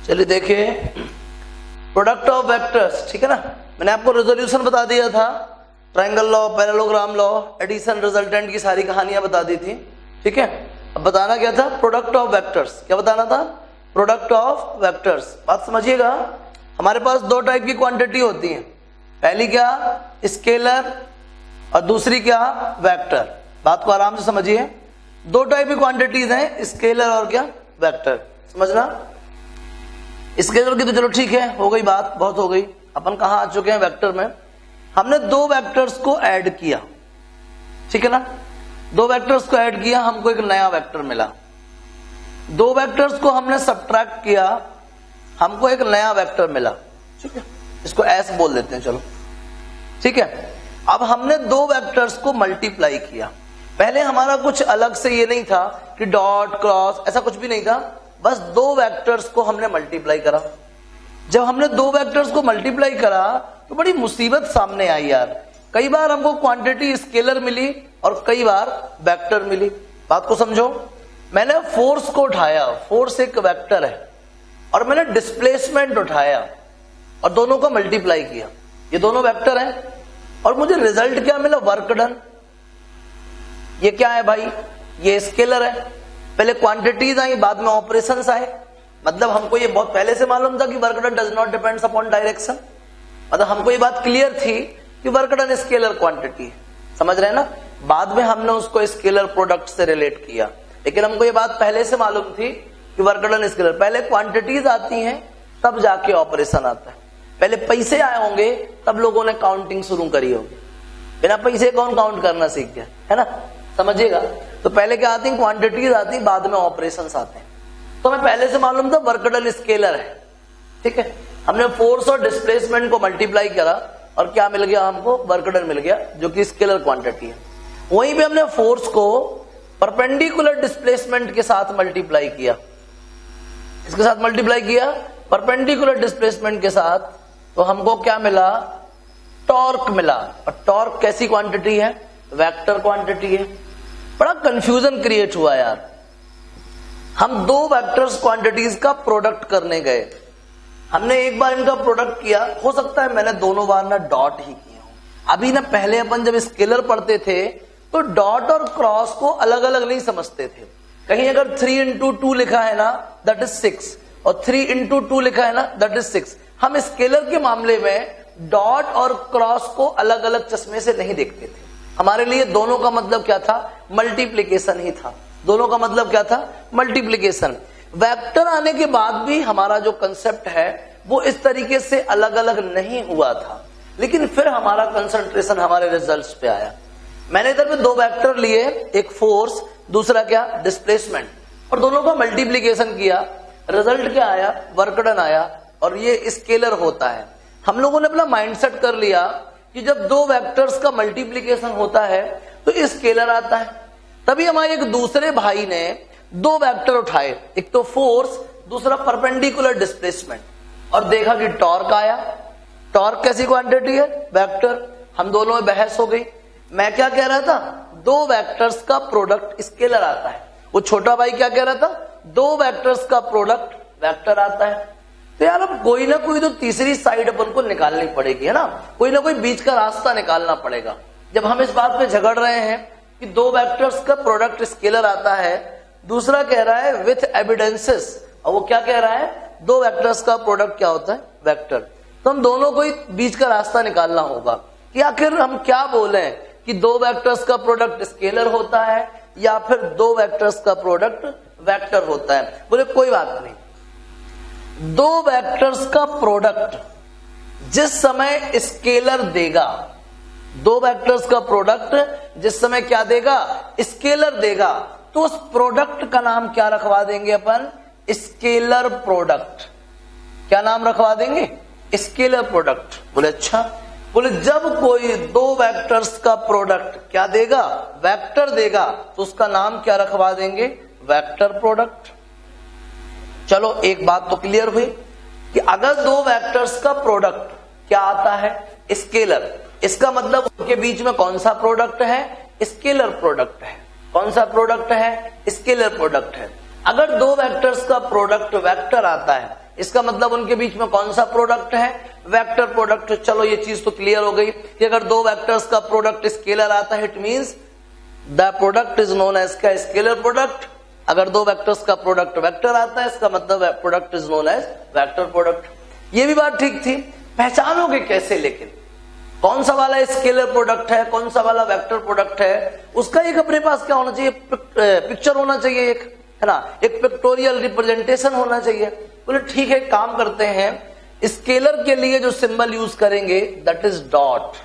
चलिए देखिए, product of vectors, ठीक है ना। मैंने आपको रेजोल्यूशन बता दिया था, triangle law, parallelogram law, addition, resultant की सारी कहानियां बता दी थी, ठीक है। अब बताना क्या था, प्रोडक्ट ऑफ वेक्टर्स। क्या बताना था, प्रोडक्ट ऑफ वेक्टर्स। बात समझिएगा, हमारे पास दो टाइप की क्वांटिटी होती है, पहली क्या, स्केलर, और दूसरी क्या, वेक्टर। बात को आराम से समझिए, दो टाइप की क्वांटिटीज हैं, स्केलर और क्या, वेक्टर। समझना, स्केलर की तो चलो ठीक है, हो गई बात, बहुत हो गई। अपन कहां आ चुके हैं, वेक्टर में। हमने दो वेक्टर्स को ऐड किया, ठीक है ना। दो वेक्टर्स को ऐड किया, हमको एक नया वेक्टर मिला। दो वेक्टर्स को हमने सब्ट्रैक्ट किया, हमको एक नया वेक्टर मिला, ठीक है। इसको एस बोल देते हैं, चलो ठीक है। अब हमने दो वेक्टर्स को मल्टीप्लाई किया। पहले हमारा कुछ अलग से ये नहीं था कि डॉट क्रॉस, ऐसा कुछ भी नहीं था, बस दो वेक्टर्स को हमने मल्टीप्लाई करा। जब हमने दो वेक्टर्स को मल्टीप्लाई करा तो बड़ी मुसीबत सामने आई यार। कई बार हमको क्वांटिटी स्केलर मिली और कई बार वेक्टर मिली। बात को समझो, मैंने फोर्स को उठाया, फोर्स एक वेक्टर है, और मैंने डिस्प्लेसमेंट उठाया और दोनों को मल्टीप्लाई किया, ये दोनों वेक्टर हैं, और मुझे रिजल्ट क्या मिला, वर्क डन। ये क्या है भाई, ये स्केलर है। पहले क्वांटिटीज आई, बाद में ऑपरेशंस आए। मतलब हमको ये बहुत पहले से मालूम था कि work done does not depends upon direction. मतलब हमको ये बात क्लियर थी कि वर्क डन स्केलर क्वांटिटी है, समझ रहे हैं ना। बाद में हमने उसको स्केलर प्रोडक्ट से रिलेट किया, लेकिन हमको ये बात पहले से मालूम थी कि वर्क डन स्केलर। पहले क्वांटिटीज आती हैं, तब जाके ऑपरेशन आता है। पहले पैसे आए होंगे, तब लोगों ने काउंटिंग शुरू करी होगी। बिना पैसे कौन काउंट करना सीख गया, है ना, समझिएगा। तो पहले क्या आती, क्वांटिटीज आती, बाद में ऑपरेशंस आते हैं। तो हमें पहले से मालूम था वर्क डन स्केलर है, ठीक है। हमने फोर्स और डिस्प्लेसमेंट को मल्टीप्लाई करा और क्या मिल गया हमको, वर्क डन मिल गया, जो कि स्केलर क्वांटिटी है। वहीं पे हमने फोर्स को परपेंडिकुलर डिस्प्लेसमेंट के साथ मल्टीप्लाई किया। इसके साथ मल्टीप्लाई किया परपेंडिकुलर डिस्प्लेसमेंट के साथ, तो हमको क्या मिला, टॉर्क मिला। और टॉर्क कैसी क्वांटिटी है, वेक्टर क्वांटिटी है। बड़ा कंफ्यूजन क्रिएट हुआ यार। हम दो वेक्टर्स क्वांटिटीज का प्रोडक्ट करने गए, हमने एक बार इनका प्रोडक्ट किया, हो सकता है मैंने दोनों बार ना डॉट ही किया हो। अभी ना पहले अपन जब स्केलर पढ़ते थे तो डॉट और क्रॉस को अलग अलग नहीं समझते थे। कहीं अगर 3 into 2 लिखा है ना, दैट इज 6, और 3 into 2 लिखा है ना, दैट इज 6। हम स्केलर के मामले में डॉट और क्रॉस को अलग अलग चश्मे से नहीं देखते थे। हमारे लिए दोनों का मतलब क्या था, मल्टीप्लीकेशन ही था। दोनों का मतलब क्या था, मल्टीप्लीकेशन। वेक्टर आने के बाद भी हमारा जो कंसेप्ट है वो इस तरीके से अलग अलग नहीं हुआ था, लेकिन फिर हमारा कंसंट्रेशन हमारे रिजल्ट्स पे आया। मैंने इधर पे दो वेक्टर लिए, एक फोर्स, दूसरा क्या, डिस्प्लेसमेंट, और दोनों का मल्टीप्लीकेशन किया। रिजल्ट क्या आया, वर्क डन आया, और ये स्केलर होता है। हम लोगों ने अपना माइंडसेट कर लिया कि जब दो वेक्टर्स का मल्टीप्लीकेशन होता है तो स्केलर आता है। तभी हमारे एक दूसरे भाई ने दो वेक्टर उठाए, एक तो फोर्स, दूसरा परपेंडिकुलर डिस्प्लेसमेंट, और देखा कि टॉर्क आया। टॉर्क कैसी क्वांटिटी है, वेक्टर। हम दोनों में बहस हो गई। मैं क्या कह रहा था, दो वेक्टर्स का प्रोडक्ट स्केलर आता है। वो छोटा भाई क्या कह रहा था, दो वेक्टर्स का प्रोडक्ट वेक्टर आता है। तो यार अब कोई ना कोई तो तीसरी साइड अपन को निकालनी पड़ेगी, है ना। कोई ना कोई बीच का रास्ता निकालना पड़ेगा। जब हम इस बात पे झगड़ रहे हैं कि दो वेक्टर्स का प्रोडक्ट स्केलर आता है, दूसरा कह रहा है विथ एविडेंसेस, और वो क्या कह रहा है, दो वेक्टर्स का प्रोडक्ट क्या होता है, वेक्टर। तो हम दोनों को बीच का रास्ता निकालना होगा कि आखिर हम क्या बोले कि दो वेक्टर्स का प्रोडक्ट स्केलर होता है या फिर दो वेक्टर्स का प्रोडक्ट वेक्टर होता है। बोले कोई बात नहीं, दो वेक्टर्स का प्रोडक्ट जिस समय स्केलर देगा, दो वेक्टर्स का प्रोडक्ट जिस समय क्या देगा, स्केलर देगा, तो उस प्रोडक्ट का नाम क्या रखवा देंगे अपन, स्केलर प्रोडक्ट। क्या नाम रखवा देंगे, स्केलर प्रोडक्ट। बोले अच्छा। बोले जब कोई दो वेक्टर्स का प्रोडक्ट क्या देगा, वेक्टर देगा, तो उसका नाम क्या रखवा देंगे, वेक्टर प्रोडक्ट। चलो एक बात तो क्लियर हुई कि अगर दो वेक्टर्स का प्रोडक्ट क्या आता है, स्केलर, इसका मतलब उनके बीच में कौन सा प्रोडक्ट है, स्केलर प्रोडक्ट है। कौन सा प्रोडक्ट है, स्केलर प्रोडक्ट है। अगर दो वेक्टर्स का प्रोडक्ट वेक्टर आता है इसका मतलब उनके बीच में कौन सा प्रोडक्ट है, वेक्टर प्रोडक्ट। चलो ये चीज तो क्लियर हो गई कि अगर दो वेक्टर्स का प्रोडक्ट स्केलर आता है, it means the product is known as का स्केलर प्रोडक्ट। अगर दो वेक्टर्स का प्रोडक्ट वेक्टर आता है, इसका मतलब product is known as vector product. ये भी बात ठीक थी। पहचानोगे कैसे, लेकिन कौन सा वाला स्केलर प्रोडक्ट है, कौन सा वाला वेक्टर प्रोडक्ट है, उसका एक अपने पास क्या होना चाहिए, पिक्चर होना चाहिए, एक है ना, एक पिक्टोरियल रिप्रेजेंटेशन होना चाहिए। बोले ठीक है, काम करते हैं, स्केलर के लिए जो सिंबल यूज करेंगे दैट इज डॉट,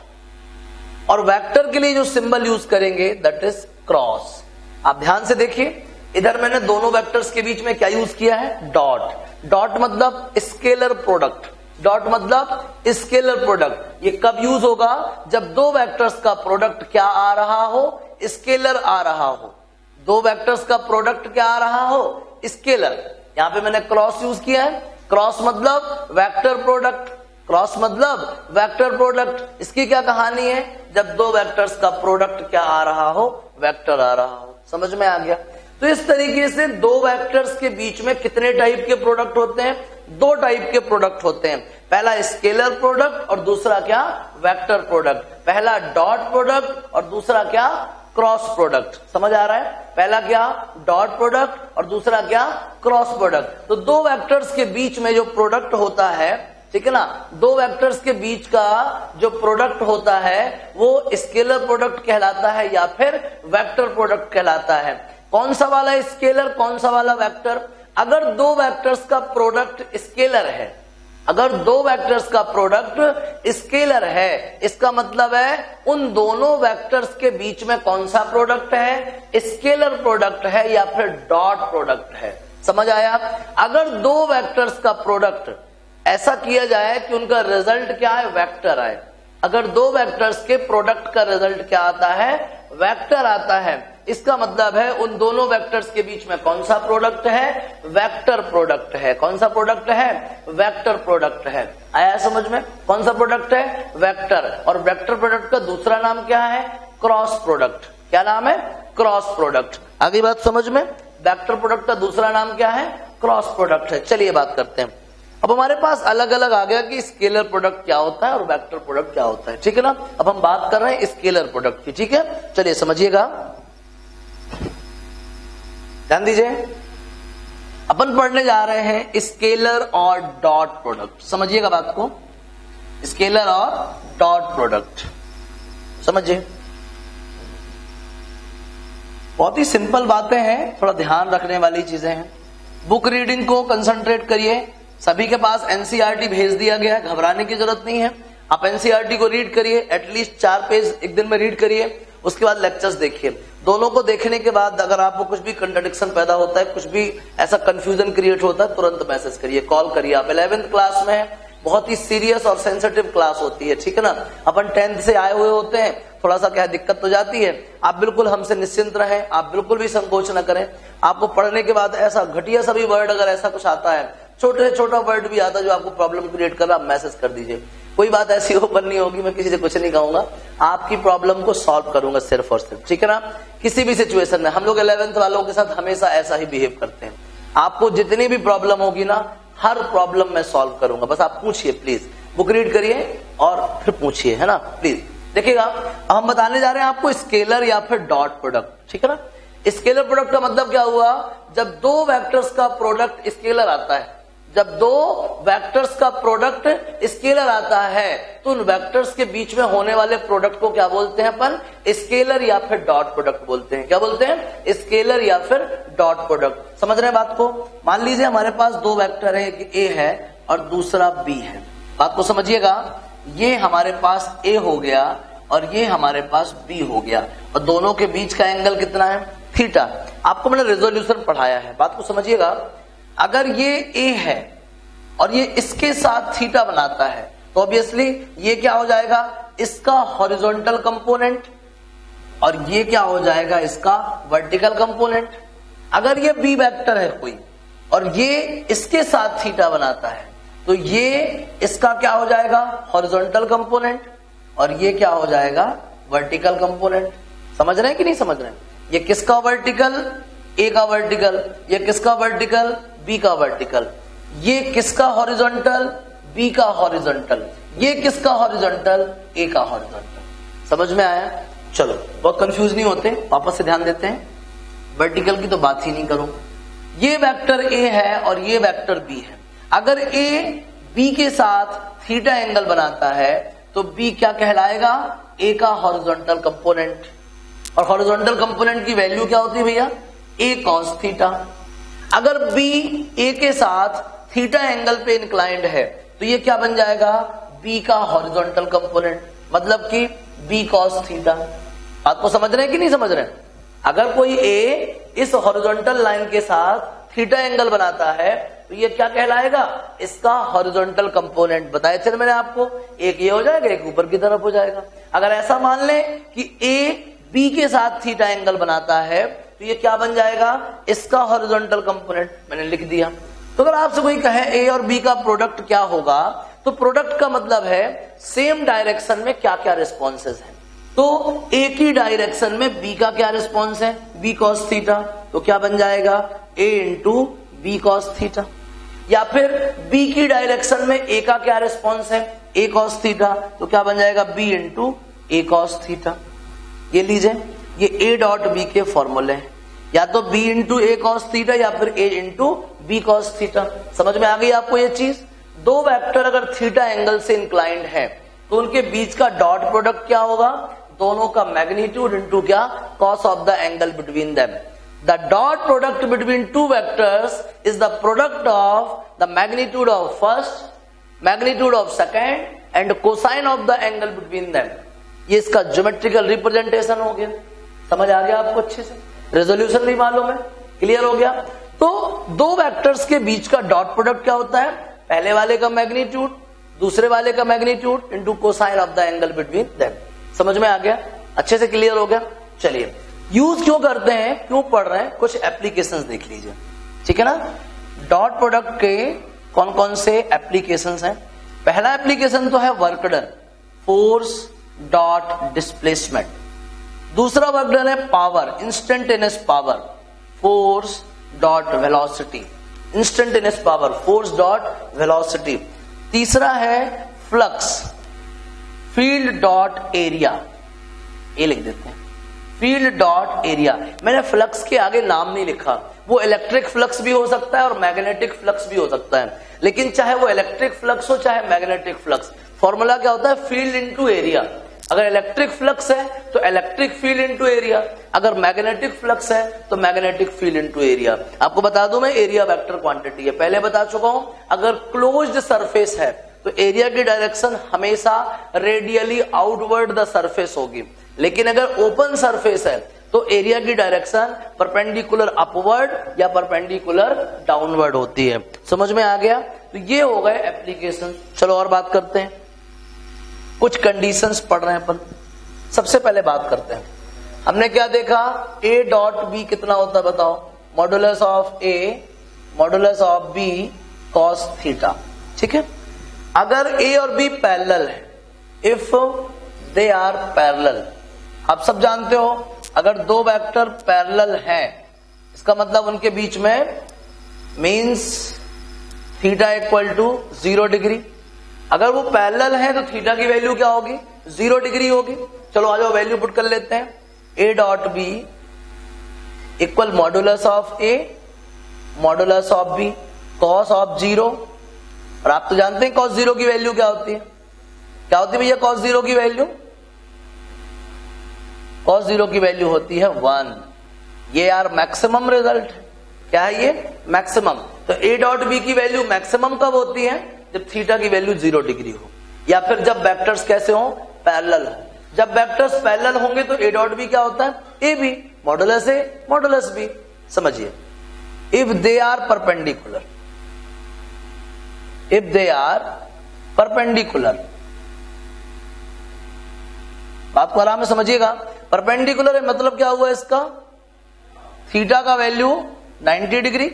और वेक्टर के लिए जो सिंबल यूज करेंगे दैट इज क्रॉस। आप ध्यान से देखिए, इधर मैंने दोनों वेक्टर्स के बीच में क्या यूज किया है, डॉट। डॉट मतलब स्केलर प्रोडक्ट, डॉट मतलब स्केलर प्रोडक्ट। ये कब यूज होगा, जब दो वेक्टर्स का प्रोडक्ट क्या आ रहा हो, स्केलर आ रहा हो। दो वेक्टर्स का प्रोडक्ट क्या आ रहा हो, स्केलर। यहां पे मैंने क्रॉस यूज किया है, क्रॉस मतलब वेक्टर प्रोडक्ट, क्रॉस मतलब वेक्टर प्रोडक्ट। इसकी क्या कहानी है, जब दो वेक्टर्स का प्रोडक्ट क्या आ रहा हो, वेक्टर आ रहा हो। समझ में आ गया। तो इस तरीके से दो वेक्टर्स के बीच में कितने टाइप के प्रोडक्ट होते हैं, दो टाइप के प्रोडक्ट होते हैं। पहला स्केलर प्रोडक्ट और दूसरा क्या, वेक्टर प्रोडक्ट। पहला डॉट प्रोडक्ट और दूसरा क्या, क्रॉस प्रोडक्ट। समझ आ रहा है, पहला क्या डॉट प्रोडक्ट और दूसरा क्या क्रॉस प्रोडक्ट। तो दो वेक्टर्स के बीच में जो प्रोडक्ट होता है, ठीक है ना, दो वेक्टर्स के बीच का जो प्रोडक्ट होता है वो स्केलर प्रोडक्ट कहलाता है या फिर वेक्टर प्रोडक्ट कहलाता है। कौन सा वाला स्केलर, कौन सा वाला वेक्टर। अगर दो वेक्टर्स का प्रोडक्ट स्केलर है, अगर दो वेक्टर्स का प्रोडक्ट स्केलर है, इसका मतलब है उन दोनों वेक्टर्स के बीच में कौन सा प्रोडक्ट है, स्केलर प्रोडक्ट है या फिर डॉट प्रोडक्ट है। समझ आया। अगर दो वेक्टर्स का प्रोडक्ट ऐसा किया जाए कि उनका रिजल्ट क्या है, वेक्टर आए। अगर दो वेक्टर्स के प्रोडक्ट का रिजल्ट क्या आता है, वेक्टर आता है, इसका मतलब है उन दोनों वेक्टर्स के बीच में कौन सा प्रोडक्ट है, वेक्टर प्रोडक्ट है। कौन सा प्रोडक्ट है, वेक्टर प्रोडक्ट है। आया समझ में, कौन सा प्रोडक्ट है, वेक्टर। और वेक्टर प्रोडक्ट का दूसरा नाम क्या है, क्रॉस प्रोडक्ट। क्या नाम है, क्रॉस प्रोडक्ट। आगे बात समझ में, वेक्टर प्रोडक्ट का दूसरा नाम क्या है, क्रॉस प्रोडक्ट है। चलिए बात करते हैं। अब हमारे पास अलग अलग आ गया कि स्केलर प्रोडक्ट क्या होता है और वेक्टर प्रोडक्ट क्या होता है, ठीक है ना। अब हम बात कर रहे हैं स्केलर प्रोडक्ट की, ठीक है। चलिए समझिएगा, ध्यान दीजिए। अपन पढ़ने जा रहे हैं स्केलर और डॉट प्रोडक्ट। समझिएगा बात को, स्केलर और डॉट प्रोडक्ट समझिए। बहुत ही सिंपल बातें हैं, थोड़ा ध्यान रखने वाली चीजें हैं। बुक रीडिंग को कंसंट्रेट करिए। सभी के पास एनसीईआरटी भेज दिया गया है, घबराने की जरूरत नहीं है। आप एनसीईआरटी को रीड करिए, एटलीस्ट 4 पेज एक दिन में रीड करिए। उसके बाद लेक्चर्स देखिए। दोनों को देखने के बाद अगर आपको कुछ भी कंट्रडिक्शन पैदा होता है, कुछ भी ऐसा कंफ्यूजन क्रिएट होता है, तुरंत मैसेज करिए, कॉल करिए। आप 11th क्लास में है, बहुत ही सीरियस और सेंसिटिव क्लास होती है, ठीक है ना। अपन 10th से आए हुए होते हैं, थोड़ा सा क्या दिक्कत हो जाती है। आप बिल्कुल हमसे निश्चिंत रहें, आप बिल्कुल भी संकोच न करें। आपको पढ़ने के बाद ऐसा घटिया सा भी वर्ड अगर ऐसा कुछ आता है, छोटे से छोटा वर्ड भी आता है जो आपको प्रॉब्लम क्रिएट कर रहा है, आप मैसेज कर दीजिए। कोई बात ऐसी ओपन नहीं होगी, मैं किसी से कुछ नहीं कहूंगा, आपकी प्रॉब्लम को सॉल्व करूंगा सिर्फ और सिर्फ, ठीक है ना। किसी भी सिचुएशन में हम लोग 11th वालों के साथ हमेशा ऐसा ही बिहेव करते हैं। आपको जितनी भी प्रॉब्लम होगी ना, हर प्रॉब्लम में सॉल्व करूंगा। बस आप पूछिए, प्लीज बुक रीड करिए और फिर पूछिए, है ना, प्लीज। देखिएगा, अब हम बताने जा रहे हैं आपको स्केलर या फिर डॉट प्रोडक्ट, ठीक है ना। स्केलर प्रोडक्ट का मतलब क्या हुआ, जब दो वेक्टर्स का प्रोडक्ट स्केलर आता है, जब दो वेक्टर्स का प्रोडक्ट स्केलर आता है तो उन वेक्टर्स के बीच में होने वाले प्रोडक्ट को क्या बोलते हैं अपन, स्केलर या फिर डॉट प्रोडक्ट बोलते हैं। क्या बोलते हैं, स्केलर या फिर डॉट प्रोडक्ट। समझ रहे हैं बात को। मान लीजिए हमारे पास दो वेक्टर है, एक ए है और दूसरा बी है। बात को समझिएगा, ये हमारे पास ए हो गया और ये हमारे पास बी हो गया, और दोनों के बीच का एंगल कितना है, थीटा। आपको मैंने रेजोल्यूशन पढ़ाया है, बात को समझिएगा। अगर ये ए है और ये इसके साथ थीटा बनाता है तो ऑब्वियसली ये क्या हो जाएगा, इसका हॉरिजॉन्टल कंपोनेंट, और ये क्या हो जाएगा, इसका वर्टिकल कंपोनेंट। अगर ये बी वेक्टर है कोई और ये इसके साथ थीटा बनाता है तो ये इसका क्या हो जाएगा, हॉरिजॉन्टल कंपोनेंट, और ये क्या हो जाएगा, वर्टिकल कंपोनेंट। समझ रहे हैं कि नहीं समझ रहे हैं। ये किसका वर्टिकल, ए का वर्टिकल, ये किसका वर्टिकल, बी का वर्टिकल। ये किसका हॉरिजॉन्टल, बी का हॉरिजॉन्टल, ये किसका हॉरिजॉन्टल, ए का हॉरिजॉन्टल। समझ में आया? चलो बहुत कंफ्यूज नहीं होते, वापस से ध्यान देते हैं। वर्टिकल की तो बात ही नहीं करूं। ये वेक्टर ए है और ये वेक्टर बी है। अगर ए बी के साथ थीटा एंगल बनाता है तो बी क्या कहलाएगा, ए का हॉरिजॉन्टल कंपोनेंट। और हॉरिजॉन्टल कंपोनेंट की वैल्यू क्या होती है भैया, ए कॉस थीटा। अगर बी ए के साथ थीटा एंगल पे इंक्लाइंड है तो ये क्या बन जाएगा, बी का हॉरिजॉन्टल कंपोनेंट, मतलब कि बी कॉस थीटा। बात को समझ रहे हैं कि नहीं समझ रहे हैं? अगर कोई ए इस हॉरिजॉन्टल लाइन के साथ थीटा एंगल बनाता है तो ये क्या कहलाएगा, इसका हॉरिजॉन्टल कंपोनेंट। बताया चल मैंने आपको, एक ये हो जाएगा, एक ऊपर की तरफ हो जाएगा। अगर ऐसा मान लें कि ए बी के साथ थीटा एंगल बनाता है तो ये क्या बन जाएगा, इसका हॉरिजॉन्टल कंपोनेंट। मैंने लिख दिया। तो अगर आपसे कोई कहे ए और बी का प्रोडक्ट क्या होगा, तो प्रोडक्ट का मतलब है सेम डायरेक्शन में क्या क्या रिस्पॉन्सेज हैं। तो ए की डायरेक्शन में बी का क्या रिस्पॉन्स है, बी कॉस थीटा, तो क्या बन जाएगा, ए इंटू बी कॉस थीटा। या फिर बी की डायरेक्शन में ए का क्या रिस्पॉन्स है, ए कॉस थीटा, तो क्या बन जाएगा, बी इंटू ए कॉस थीटा। ये लीजिए, ये ए डॉट बी के फॉर्मूले हैं, या तो बी इंटू ए कॉस थीटा या फिर ए इंटू बी कॉस थीटा। समझ में आ गई आपको ये चीज? दो वेक्टर अगर थीटा एंगल से इंक्लाइंड है तो उनके बीच का डॉट प्रोडक्ट क्या होगा, दोनों का मैग्नीट्यूड इंटू क्या, cos of the angle between them. The dot product between two vectors is the product of the magnitude of first, magnitude of second and cosine of the angle between them। ये इसका geometrical representation हो गया। समझ आ गया आपको अच्छे से? Resolution भी मालूम है? क्लियर हो गया? तो दो वेक्टर्स के बीच का डॉट प्रोडक्ट क्या होता है, पहले वाले का मैग्नीट्यूड दूसरे वाले का magnitude into cosine of the angle between them. समझ में आ गया? अच्छे से क्लियर हो गया? चलिए, यूज क्यों करते हैं, क्यों पढ़ रहे हैं, कुछ एप्लीकेशंस देख लीजिए, ठीक है ना। डॉट प्रोडक्ट के कौन कौन से एप्लीकेशंस हैं? पहला एप्लीकेशन तो है work done, force dot displacement. दूसरा वर्क डन है power, instantaneous power, force dot velocity, instantaneous power, force dot velocity. तीसरा है फ्लक्स, फील्ड डॉट एरिया, ये लिख देते हैं, फील्ड डॉट एरिया। मैंने फ्लक्स के आगे नाम नहीं लिखा, वो इलेक्ट्रिक फ्लक्स भी हो सकता है और मैग्नेटिक फ्लक्स भी हो सकता है, लेकिन चाहे वो इलेक्ट्रिक फ्लक्स हो चाहे मैग्नेटिक फ्लक्स, फॉर्मूला क्या होता है, फील्ड इनटू एरिया। अगर इलेक्ट्रिक फ्लक्स है तो इलेक्ट्रिक फील्ड इनटू एरिया, अगर मैग्नेटिक फ्लक्स है तो मैग्नेटिक फील्ड इनटू एरिया। आपको बता दूं मैं, एरिया वेक्टर क्वांटिटी है, पहले बता चुका हूं। अगर क्लोज्ड सरफेस है तो एरिया की डायरेक्शन हमेशा रेडियली आउटवर्ड द सरफेस होगी, लेकिन अगर ओपन सरफेस है तो एरिया की डायरेक्शन परपेंडिकुलर अपवर्ड या परपेंडिकुलर डाउनवर्ड होती है। समझ में आ गया? तो ये हो गए एप्लीकेशन। चलो और बात करते हैं, कुछ कंडीशंस पढ़ रहे हैं अपन। सबसे पहले बात करते हैं, हमने क्या देखा, ए डॉट बी कितना होता है बताओ, modulus of A modulus of B cos theta. ठीक है, अगर ए और बी पैरेलल है, इफ दे आर पैरेलल, आप सब जानते हो अगर दो वेक्टर पैरेलल हैं इसका मतलब उनके बीच में means theta equal to 0 degree. अगर वो पैरेलल है तो थीटा की वैल्यू क्या होगी, 0 डिग्री होगी। चलो आ जाओ वैल्यू पुट कर लेते हैं, A dot B equal modulus of A modulus of B cos of 0। और आप तो जानते हैं कॉस 0 की वैल्यू क्या होती है, क्या होती है भैया कॉस 0 की वैल्यू, कॉस 0 की वैल्यू होती है 1। ये यार मैक्सिमम रिजल्ट क्या है, ये मैक्सिमम। तो ए डॉट बी की वैल्यू मैक्सिमम कब होती है, जब थीटा की वैल्यू 0 डिग्री हो, या फिर जब वेक्टर्स कैसे हो, पैरेलल हो। जब वेक्टर्स पैरेलल होंगे तो ए डॉट बी क्या होता है, A B modulus A modulus B. समझिए, if they are perpendicular, if they are perpendicular, बात को आराम में समझिएगा। परपेंडिकुलर है मतलब क्या हुआ इसका, थीटा का वैल्यू 90 डिग्री,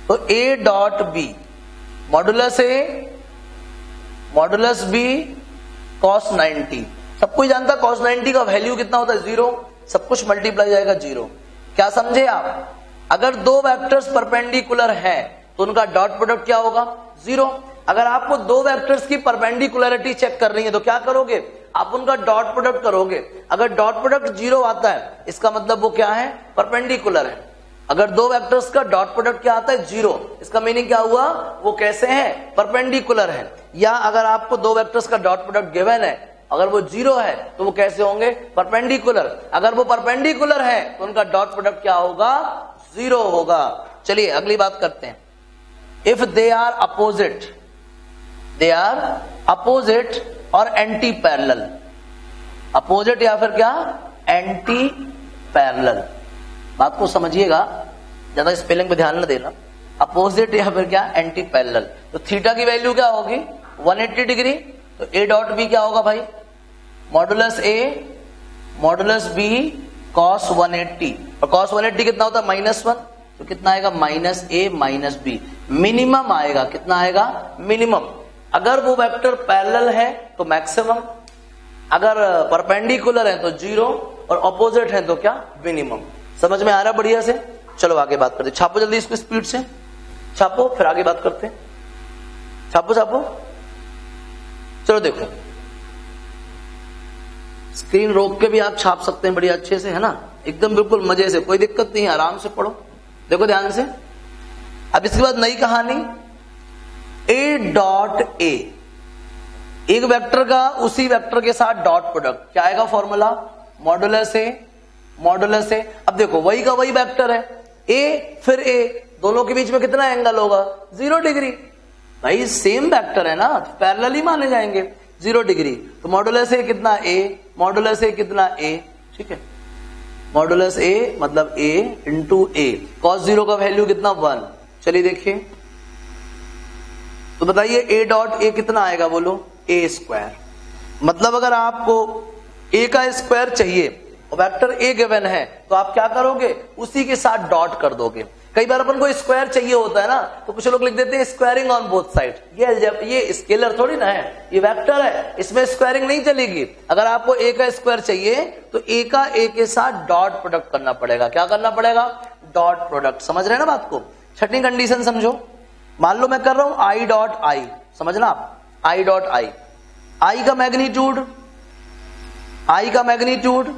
तो A dot B modulus A modulus B cos 90। सब कोई जानता है कॉस 90 का वैल्यू कितना होता है, 0। सब कुछ मल्टीप्लाई जाएगा 0। क्या समझे आप, अगर दो वेक्टर्स परपेंडिकुलर हैं तो उनका डॉट प्रोडक्ट क्या होगा? 0। अगर आपको दो वेक्टर्स की परपेंडिकुलरिटी चेक करनी है तो क्या करोगे? आप उनका डॉट प्रोडक्ट करोगे। अगर डॉट प्रोडक्ट 0 आता है इसका मतलब वो क्या है? परपेंडिकुलर है। अगर दो वेक्टर्स का डॉट प्रोडक्ट क्या आता है? 0, इसका मीनिंग क्या हुआ? वो कैसे हैं? परपेंडिकुलर है। या अगर आपको दो वेक्टर्स का डॉट प्रोडक्ट गिवन है, अगर वो 0 है तो वो कैसे होंगे? परपेंडिकुलर। अगर वो परपेंडिकुलर है तो उनका डॉट प्रोडक्ट क्या होगा? 0 होगा। चलिए अगली बात करते हैं। इफ दे आर अपोजिट और एंटी पैरेलल, अपोजिट या फिर क्या? Anti parallel. बात को समझिएगा, ज्यादा स्पेलिंग पे ध्यान न देना। अपोजिट या फिर क्या? Anti parallel. तो थीटा की वैल्यू क्या होगी? 180 डिग्री। तो ए डॉट बी क्या होगा भाई? Modulus A modulus B cos 180। और कॉस 180 कितना होता है? -1। तो कितना आएगा? -a -b। मिनिमम आएगा। कितना आएगा? मिनिमम। अगर वो वेक्टर पैरेलल है तो मैक्सिमम, अगर परपेंडिकुलर है तो 0 और अपोजिट है तो क्या? मिनिमम। समझ में आ रहा? बढ़िया से। चलो आगे बात करते हैं। छापो जल्दी इसको, स्पीड से छापो, फिर आगे बात करते हैं। छापो छापो। चलो देखो, स्क्रीन रोक के भी आप छाप सकते हैं बढ़िया अच्छे से, है ना? एकदम बिल्कुल मजे से, कोई दिक्कत नहीं है, आराम से पढ़ो। देखो ध्यान से। अब इसके बाद नई कहानी, ए डॉट ए, एक वेक्टर का उसी वेक्टर के साथ डॉट प्रोडक्ट क्या आएगा? फॉर्मूला मॉडुलस ए। अब देखो वही का वही वेक्टर है, ए फिर ए, दोनों के बीच में कितना एंगल होगा? 0 डिग्री। भाई सेम वेक्टर है ना, पैरेलल ही माने जाएंगे। 0 डिग्री। तो मॉडुलस ए कितना? ए। मॉडुलस ए कितना? ए। ठीक है, मॉडुलस ए मतलब ए इंटू ए। कॉस 0 का वैल्यू कितना? 1। चलिए देखिए, तो बताइए ए डॉट ए कितना आएगा? बोलो, ए स्क्वायर। मतलब अगर आपको ए का स्क्वायर चाहिए और वेक्टर ए गिवन है तो आप क्या करोगे? उसी के साथ डॉट कर दोगे। कई बार अपन को स्क्वायर चाहिए होता है ना, तो कुछ लोग लिख देते हैं स्क्वायरिंग ऑन बोथ साइड। ये स्केलर थोड़ी ना है, ये वेक्टर है, इसमें स्क्वायरिंग नहीं चलेगी। अगर आपको ए का स्क्वायर चाहिए तो ए का ए के साथ डॉट प्रोडक्ट करना पड़ेगा। क्या करना पड़ेगा? Dot product. समझ रहे हैं ना बात को? छठी कंडीशन समझो। मान लो मैं कर रहा हूं आई डॉट आई, समझना आप, आई डॉट आई। आई का मैग्नीट्यूड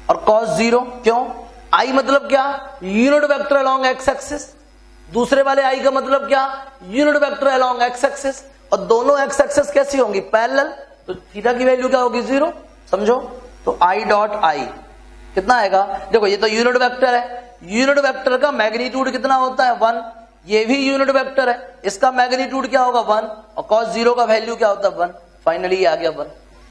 और कॉस 0। क्यों? आई मतलब क्या? Unit vector along X axis. दूसरे वाले आई का मतलब क्या? Unit vector along X axis. और दोनों एक्स एक्सिस कैसी होंगी? पैरेलल। तो थीटा की वैल्यू क्या होगी? 0। समझो। तो आई डॉट आई कितना आएगा? देखो ये तो यूनिट वेक्टर है, यूनिट वेक्टर का मैग्नीट्यूड कितना होता है? 1। ये भी यूनिट वेक्टर है, इसका मैग्नीट्यूड क्या होगा? 1। और कॉस 0 का वैल्यू क्या होता है? 1। फाइनली आ गया 1।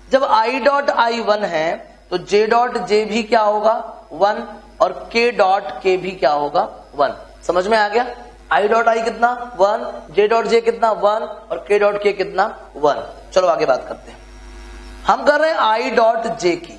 जब आई डॉट आई 1 है तो जे डॉट जे भी क्या होगा? 1। और के डॉट के भी क्या होगा? 1। समझ में आ गया? आई डॉट आई कितना? 1, जे डॉट जे कितना? 1, और के डॉट के कितना? 1। चलो आगे बात करते हैं। हम कर रहे हैं आई डॉट जे की।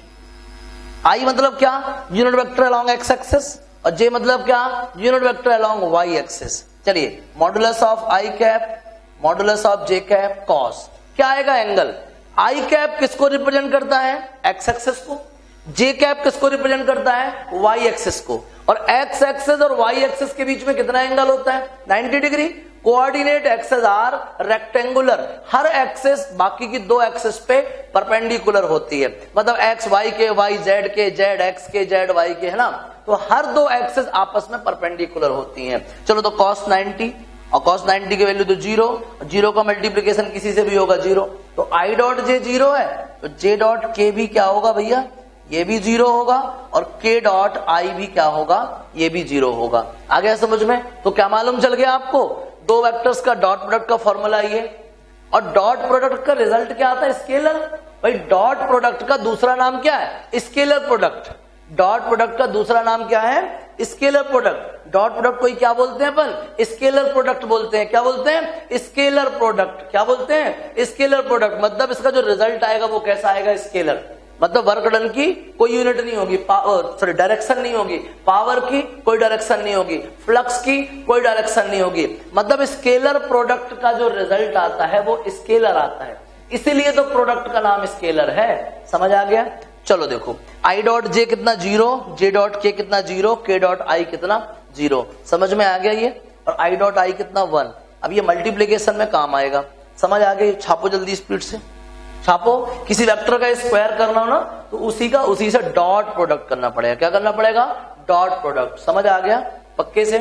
आई मतलब क्या? Unit vector along X axis. और जे मतलब क्या? Unit vector along Y axis. चलिए, modulus of I cap modulus of J cap cos क्या आएगा? एंगल। आई कैप किसको रिप्रेजेंट करता है? एक्स एक्सिस को। जे कैप किसको रिप्रेजेंट करता है? वाई एक्सिस को। और एक्स एक्सिस और वाई एक्सिस के बीच में कितना एंगल होता है? 90 degree. Coordinate axes are rectangular. हर एक्सिस बाकी की दो एक्सिस पे परपेंडिकुलर होती है। मतलब एक्स वाई के, वाई जेड के, जेड एक्स के, जेड वाई के, है ना? तो हर दो एक्सिस आपस में परपेंडिकुलर होती हैं। चलो, तो cos 90 और cos 90 की वैल्यू तो 0, 0 का मल्टीप्लीकेशन किसी से भी होगा 0। तो आई डॉट जे 0 है तो जे डॉट के भी क्या होगा भैया? ये भी 0 होगा। और के डॉट आई भी क्या होगा? ये भी 0 होगा। आ गया समझ में? तो क्या मालूम चल गया आपको? दो वेक्टर्स का डॉट प्रोडक्ट का फॉर्मूला ये, और डॉट प्रोडक्ट का रिजल्ट क्या आता है? स्केलर। भाई डॉट प्रोडक्ट का दूसरा नाम क्या है? Scalar product. डॉट प्रोडक्ट का दूसरा नाम क्या है? Scalar product. डॉट प्रोडक्ट को क्या बोलते हैं अपन? स्केलर प्रोडक्ट बोलते हैं। क्या बोलते हैं? Scalar product. क्या बोलते हैं? Scalar product. मतलब इसका जो रिजल्ट आएगा वो कैसा आएगा? स्केलर। मतलब वर्क डन की कोई यूनिट नहीं होगी, डायरेक्शन नहीं होगी, पावर की कोई डायरेक्शन नहीं होगी, फ्लक्स की कोई डायरेक्शन नहीं होगी। मतलब स्केलर प्रोडक्ट का जो रिजल्ट आता है वो स्केलर आता है, इसीलिए तो प्रोडक्ट का नाम स्केलर है। समझ आ गया? चलो देखो, आई डॉट जे कितना? 0, जे डॉट के कितना? 0, के डॉट आई कितना? 0। समझ में आ गया ये? और आई डॉट आई कितना? 1। अब ये मल्टीप्लीकेशन में काम आएगा। समझ आ गई? छापो जल्दी स्पीड से, छापो। किसी वेक्टर का स्क्वायर करना हो ना तो उसी से डॉट प्रोडक्ट करना पड़ेगा। क्या करना पड़ेगा? Dot product. समझ आ गया? पक्के से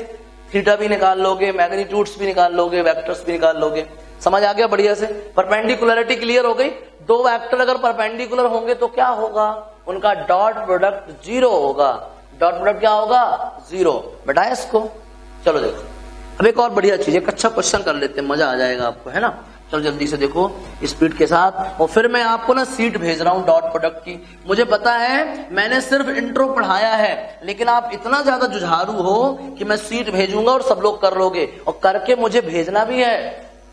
थीटा भी निकाल लोगे, मैग्नीट्यूड्स भी निकाल लोगे, वेक्टर्स भी निकाल लोगे। समझ आ गया बढ़िया से? परपेंडिकुलरिटी क्लियर हो गई। दो वेक्टर अगर परपेंडिकुलर होंगे तो क्या होगा? उनका डॉट प्रोडक्ट 0 होगा। डॉट प्रोडक्ट क्या होगा? 0। बेटा इसको चलो देखो, अब एक और बढ़िया चीज, एक अच्छा क्वेश्चन कर लेते हैं, मजा आ जाएगा आपको, है ना। चलो जल्दी से देखो स्पीड के साथ। और फिर मैं आपको ना सीट भेज रहा हूं डॉट प्रोडक्ट की। मुझे पता है मैंने सिर्फ इंट्रो पढ़ाया है, लेकिन आप इतना ज्यादा जुझारू हो कि मैं सीट भेजूंगा और सब लोग कर लोगे, और करके मुझे भेजना भी है।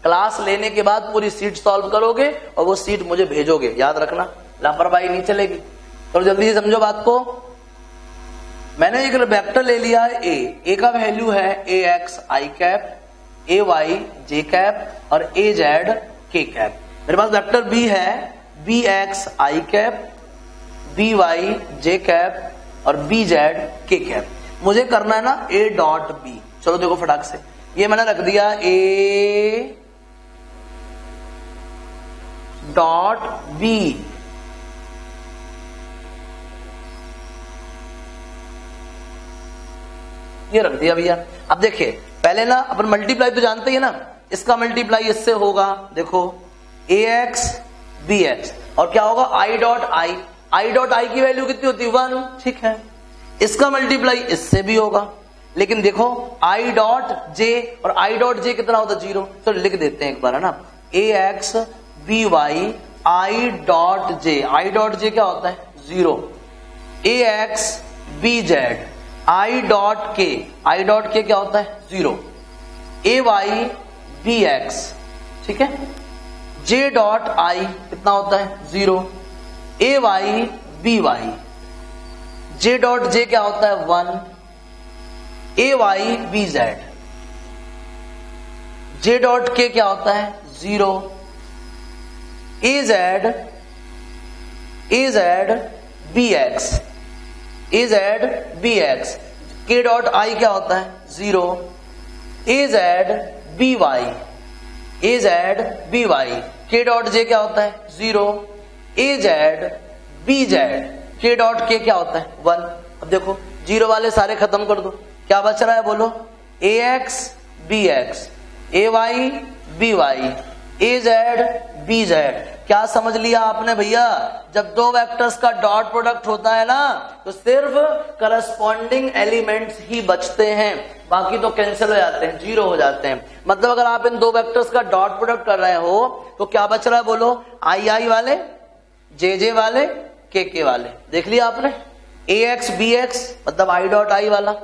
क्लास लेने के बाद पूरी सीट सॉल्व करोगे और वो सीट मुझे भेजोगे, याद रखना, लापरवाही नहीं चलेगी। तो जल्दी से समझो बात को। मैंने एक वेक्टर ले लिया है ए का वैल्यू है ए एक्स आई कैप, ए वाई जे कैप और ए जेड के कैप। मेरे पास वेक्टर बी है बी एक्स आई कैप, बी वाई जे कैप और बी जेड के कैप। मुझे करना है ना ए डॉट बी। चलो देखो फटाक से, ये मैंने रख दिया ए डॉट बी। ये रख दिया भैया। अब देखिए पहले ना अपन मल्टीप्लाई तो जानते ही ना, इसका मल्टीप्लाई इससे होगा। देखो ए एक्स बी एक्स और क्या होगा I dot I. I dot I की वैल्यू कितनी होती है? 1। ठीक है, इसका मल्टीप्लाई इससे भी होगा। लेकिन देखो आई डॉट जे, और आई डॉट जे कितना होता है? 0। तो लिख देते हैं एक बार, है ना, A X B Y I dot J. I dot J क्या होता है? 0। A X B Z I dot K, I dot K क्या होता है? 0। ए वाई बी एक्स, ठीक है, जे डॉट आई कितना होता है? 0। A Y B Y, J dot J क्या होता है? 1। A Y B Z, J dot K क्या होता है? 0। A Z B X, A Z B X, K dot I क्या होता है? 0। A Z B Y, A Z B Y, K dot J क्या होता है? 0। A Z B Z, K dot K क्या होता है? 1। अब देखो 0 वाले सारे खत्म कर दो, क्या बच रहा है बोलो? ए X B X, A Y B Y, A Z B Z. क्या समझ लिया आपने भैया? जब दो वेक्टर्स का डॉट प्रोडक्ट होता है ना तो सिर्फ करस्पॉन्डिंग एलिमेंट्स ही बचते हैं, बाकी तो कैंसिल हो जाते हैं, 0 हो जाते हैं। मतलब अगर आप इन दो वेक्टर्स का डॉट प्रोडक्ट कर रहे हो तो क्या बच रहा है बोलो? आई आई वाले, जे जे वाले, के वाले। देख लिया आपने? ए एक्स बी एक्स मतलब आई डॉट आई वाला,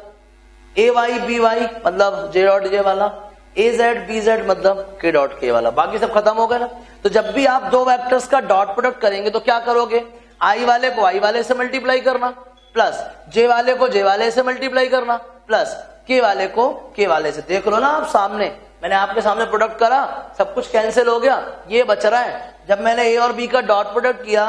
ए वाई बी वाई मतलब जे डॉट जे वाला, ए जेड बी जेड मतलब के डॉट के वाला। बाकी सब खत्म हो गया ना। तो जब भी आप दो वेक्टर्स का डॉट प्रोडक्ट करेंगे तो क्या करोगे? आई वाले को आई वाले से मल्टीप्लाई करना, प्लस जे वाले को जे वाले से मल्टीप्लाई करना, प्लस के वाले को के वाले से। देख लो ना आप सामने, मैंने आपके सामने प्रोडक्ट करा, सब कुछ कैंसिल हो गया, ये बच रहा है। जब मैंने ए और बी का डॉट प्रोडक्ट किया,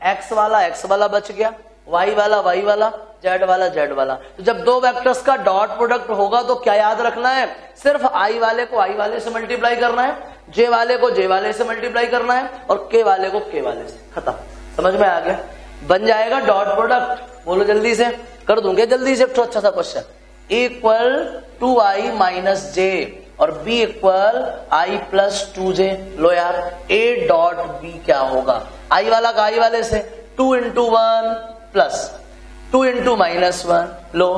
एक्स वाला बच गया, वाई वाला, जेड वाला। तो जब दो वेक्टर्स का डॉट प्रोडक्ट होगा तो क्या याद रखना है? सिर्फ आई वाले को आई वाले से मल्टीप्लाई करना है, जे वाले को जे वाले से मल्टीप्लाई करना है और के वाले को के वाले से। खत्म। समझ में आ गया? बन जाएगा डॉट प्रोडक्ट। बोलो जल्दी से, कर दूंगे जल्दी से। तो अच्छा सा क्वेश्चन, ए इक्वल 2i माइनस जे और b equal i plus 2j। लो यार, a डॉट b क्या होगा? i वाला का i वाले से 2 इंटू 1 प्लस 2 इंटू माइनस 1। लो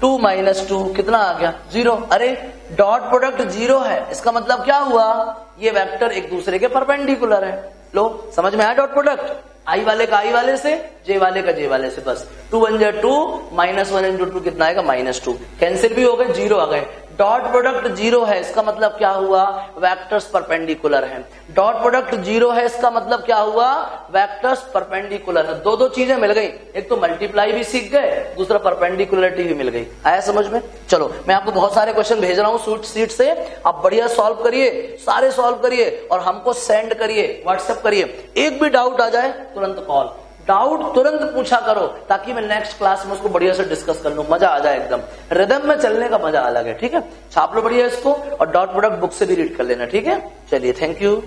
2 माइनस 2 कितना आ गया? 0। अरे डॉट प्रोडक्ट 0 है, इसका मतलब क्या हुआ? ये वेक्टर एक दूसरे के परपेंडिकुलर है। लो समझ में आया? डॉट प्रोडक्ट आई वाले का आई वाले से, जे वाले का जे वाले से। बस 2 1 जा 2, माइनस 1 इंटू 2 कितना आएगा? माइनस 2। कैंसिल भी हो गए, 0 आ गए। डॉट प्रोडक्ट 0 है, इसका मतलब क्या हुआ? वेक्टर्स परपेंडिकुलर हैं। डॉट प्रोडक्ट 0 है, इसका मतलब क्या हुआ? वेक्टर्स परपेंडिकुलर है। दो चीजें मिल गई, एक तो मल्टीप्लाई भी सीख गए, दूसरा परपेंडिकुलरिटी भी मिल गई। आया समझ में? चलो मैं आपको बहुत सारे क्वेश्चन भेज रहा हूं सीट से, आप बढ़िया सॉल्व करिए, सारे सॉल्व करिए और हमको सेंड करिए, व्हाट्सएप करिए। एक भी डाउट आ जाए तुरंत कॉल, डाउट तुरंत पूछा करो ताकि मैं नेक्स्ट क्लास में उसको बढ़िया से डिस्कस कर लूं, मजा आ जाए, एकदम रिदम में चलने का मजा अलग है। ठीक है, छाप लो बढ़िया इसको और डॉट प्रोडक्ट बुक से भी रीड कर लेना। ठीक है, चलिए, थैंक यू।